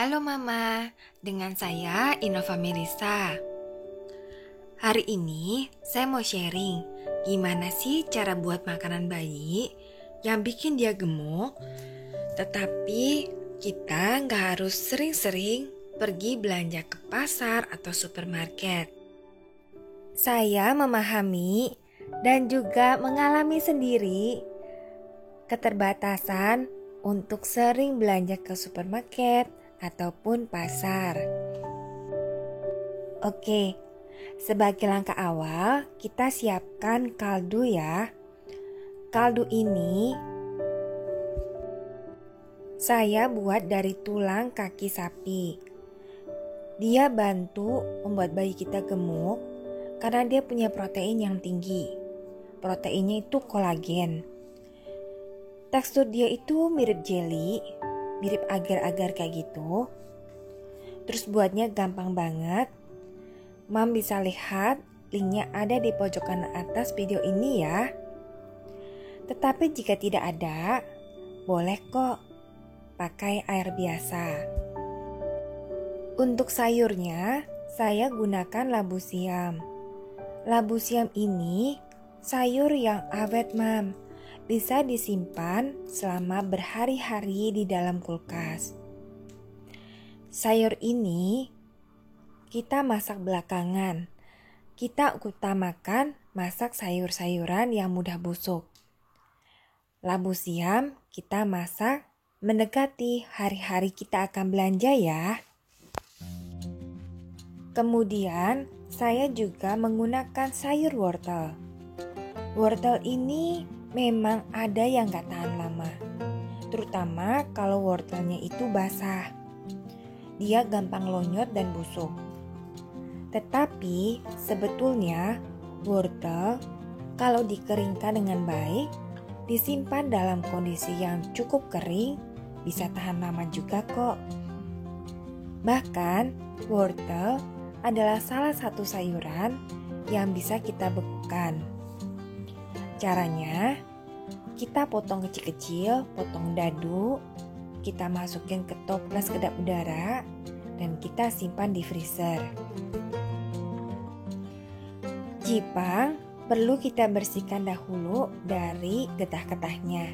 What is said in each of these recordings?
Halo Mama, dengan saya Innova Melisa. Hari ini saya mau sharing gimana sih cara buat makanan bayi yang bikin dia gemuk, tetapi kita nggak harus sering-sering pergi belanja ke pasar atau supermarket. Saya memahami dan juga mengalami sendiri keterbatasan untuk sering belanja ke supermarket ataupun pasar. Oke, sebagai langkah awal kita siapkan kaldu ya. Kaldu ini saya buat dari tulang kaki sapi. Dia bantu membuat bayi kita gemuk karena dia punya protein yang tinggi. Proteinnya itu kolagen. Tekstur dia itu mirip jelly, mirip agar-agar kayak gitu. Terus buatnya gampang banget. Mam bisa lihat linknya ada di pojok kanan atas video ini ya. Tetapi jika tidak ada, boleh kok pakai air biasa. Untuk sayurnya, saya gunakan labu siam. Labu siam ini sayur yang awet Mam. Bisa disimpan selama berhari-hari di dalam kulkas. Sayur ini kita masak belakangan. Kita utamakan masak sayur-sayuran yang mudah busuk. Labu siam kita masak mendekati hari-hari kita akan belanja ya. Kemudian saya juga menggunakan sayur wortel. Wortel ini memang ada yang gak tahan lama, terutama kalau wortelnya itu basah. Dia gampang lonyot dan busuk. Tetapi sebetulnya wortel kalau dikeringkan dengan baik, disimpan dalam kondisi yang cukup kering, bisa tahan lama juga kok. Bahkan wortel adalah salah satu sayuran yang bisa kita bekukan. Caranya, kita potong kecil-kecil, potong dadu, kita masukin ke toples kedap udara, dan kita simpan di freezer. Jipang perlu kita bersihkan dahulu dari getah-getahnya.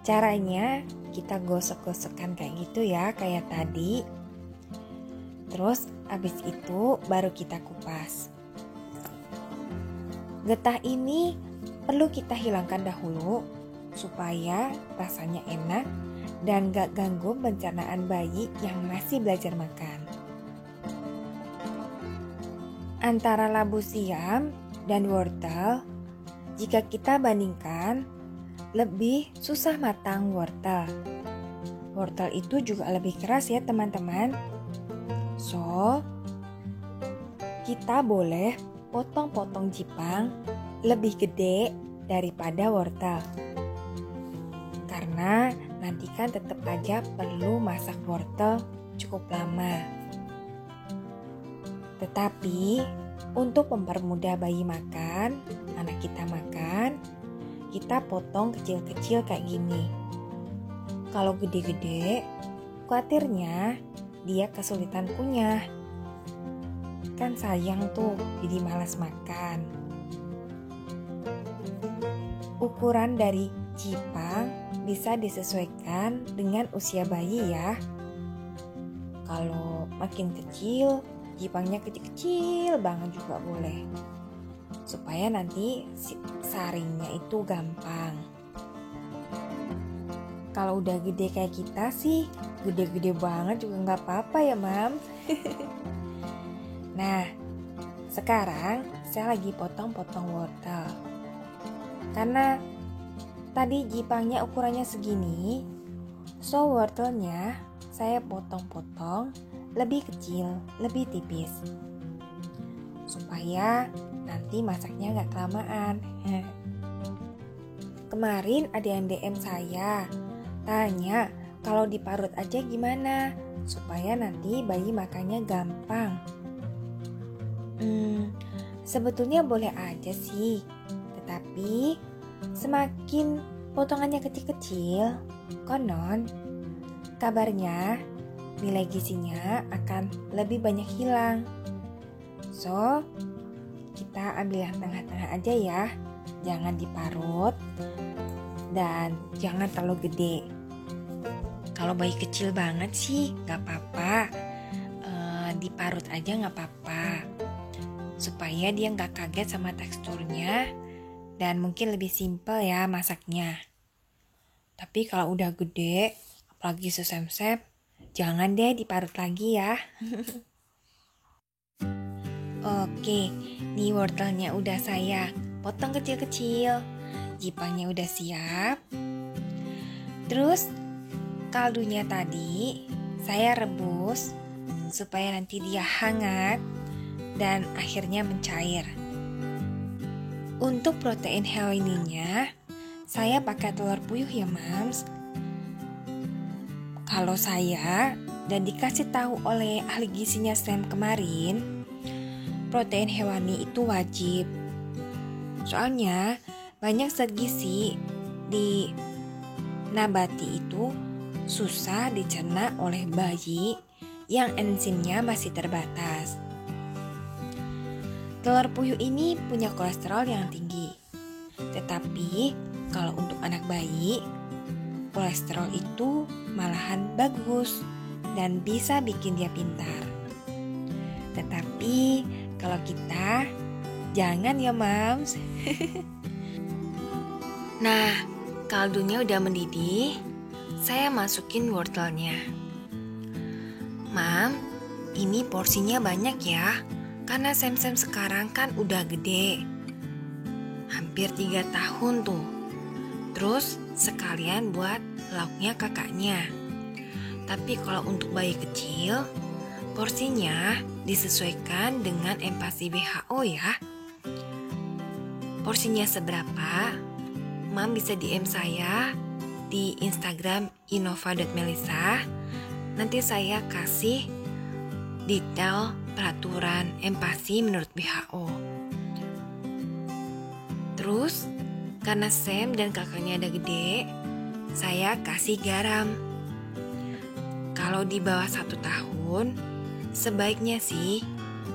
Caranya, kita gosok-gosokkan kayak gitu ya, kayak tadi. Terus habis itu baru kita kupas. Getah ini perlu kita hilangkan dahulu supaya rasanya enak dan gak ganggu pencernaan bayi yang masih belajar makan. Antara labu siam dan wortel, jika kita bandingkan, lebih susah matang wortel. Wortel itu juga lebih keras ya teman-teman. So, kita boleh potong-potong jipang lebih gede daripada wortel. Karena nanti kan tetap aja perlu masak wortel cukup lama. Tetapi untuk mempermudah bayi makan, anak kita makan, kita potong kecil-kecil kayak gini. Kalau gede-gede, khawatirnya dia kesulitan kunyah. Kan sayang tuh, jadi malas makan. Ukuran dari jipang bisa disesuaikan dengan usia bayi ya. Kalau makin kecil, jipangnya kecil-kecil banget juga boleh. Supaya nanti saringnya itu gampang. Kalau udah gede kayak kita sih, gede-gede banget juga nggak apa-apa ya Mam. Nah, sekarang saya lagi potong-potong wortel. Karena tadi jipangnya ukurannya segini, so wortelnya saya potong-potong lebih kecil, lebih tipis. Supaya nanti masaknya gak kelamaan. Kemarin ada yang DM saya, tanya kalau diparut aja gimana supaya nanti bayi makannya gampang. Sebetulnya boleh aja sih, tetapi semakin potongannya kecil-kecil, konon kabarnya nilai gizinya akan lebih banyak hilang. So, kita ambil yang tengah-tengah aja ya. Jangan diparut dan jangan terlalu gede. Kalau bayi kecil banget sih gak apa-apa, diparut aja gak apa-apa, supaya dia gak kaget sama teksturnya dan mungkin lebih simpel ya masaknya. Tapi kalau udah gede, apalagi sesem-sem, jangan deh diparut lagi ya. Oke, nih wortelnya udah saya potong kecil-kecil, jipangnya udah siap. Terus kaldunya tadi saya rebus supaya nanti dia hangat dan akhirnya mencair. Untuk protein hewaninya, saya pakai telur puyuh ya Mams. Kalau saya dan dikasih tahu oleh ahli gizinya Sam kemarin, protein hewani itu wajib. Soalnya banyak zat gizi di nabati itu susah dicerna oleh bayi yang enzimnya masih terbatas. Telur puyuh ini punya kolesterol yang tinggi. Tetapi kalau untuk anak bayi, kolesterol itu malahan bagus dan bisa bikin dia pintar. Tetapi kalau kita, jangan ya Mams. Nah, kaldunya udah mendidih, saya masukin wortelnya. Mam, ini porsinya banyak ya, karena Sam-Sam sekarang kan udah gede. Hampir 3 tahun tuh. Terus sekalian buat lauknya kakaknya. Tapi kalau untuk bayi kecil, porsinya disesuaikan dengan MPASI WHO ya. Porsinya seberapa? Mam bisa DM saya di Instagram innova.melisa. Nanti saya kasih detail peraturan MPASI menurut WHO. Terus, karena Sam dan kakaknya udah gede, saya kasih garam. Kalau di bawah 1 tahun, sebaiknya sih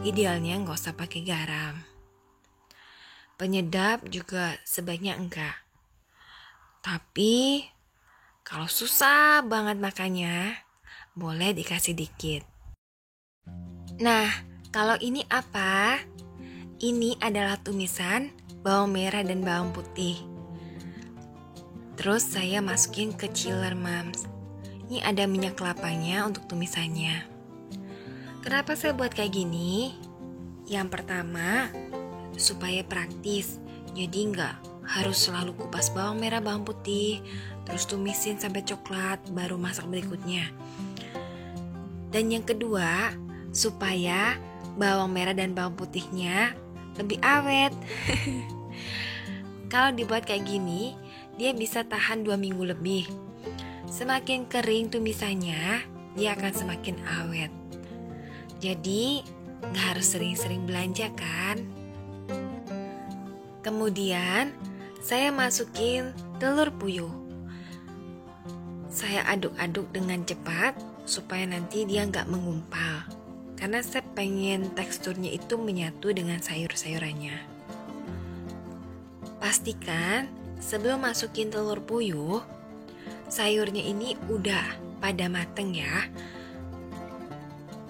idealnya nggak usah pakai garam. Penyedap juga sebaiknya enggak. Tapi kalau susah banget makannya, boleh dikasih dikit. Nah, kalau ini apa? Ini adalah tumisan bawang merah dan bawang putih. Terus saya masukin ke chiller Mams. Ini ada minyak kelapanya untuk tumisannya. Kenapa saya buat kayak gini? Yang pertama, supaya praktis. Jadi nggak harus selalu kupas bawang merah, bawang putih, terus tumisin sampai coklat, baru masak berikutnya. Dan yang kedua, supaya bawang merah dan bawang putihnya lebih awet. Kalau dibuat kayak gini, dia bisa tahan 2 minggu lebih. Semakin kering tumisannya, dia akan semakin awet. Jadi, gak harus sering-sering belanja kan? Kemudian, saya masukin telur puyuh. Saya aduk-aduk dengan cepat supaya nanti dia gak mengumpal. Karena saya pengen teksturnya itu menyatu dengan sayur-sayurannya. Pastikan sebelum masukin telur puyuh, sayurnya ini udah pada mateng ya.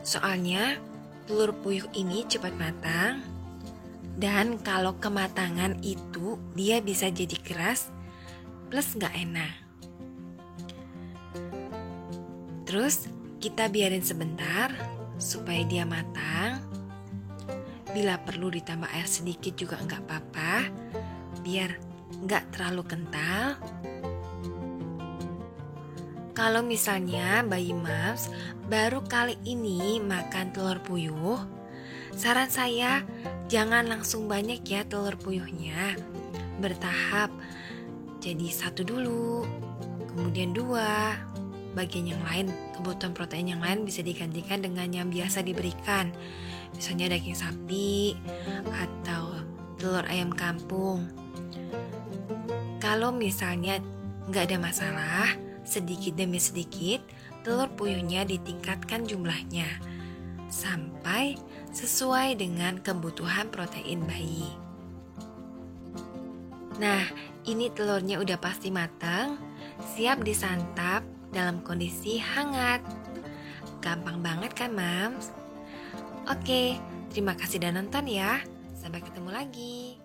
Soalnya telur puyuh ini cepat matang. Dan kalau kematangan itu dia bisa jadi keras plus gak enak. Terus kita biarin sebentar supaya dia matang. Bila perlu ditambah air sedikit juga gak apa-apa, biar gak terlalu kental. Kalau misalnya bayi Mams baru kali ini makan telur puyuh, saran saya jangan langsung banyak ya telur puyuhnya. Bertahap. Jadi 1 dulu, kemudian 2. Bagian yang lain, kebutuhan protein yang lain bisa digantikan dengan yang biasa diberikan. Misalnya daging sapi atau telur ayam kampung. Kalau misalnya nggak ada masalah, Sedikit demi sedikit, telur puyuhnya ditingkatkan jumlahnya sampai sesuai dengan kebutuhan protein bayi. Nah, ini telurnya udah pasti matang, siap disantap dalam kondisi hangat. Gampang banget kan, Mams? Oke, terima kasih udah nonton ya. Sampai ketemu lagi.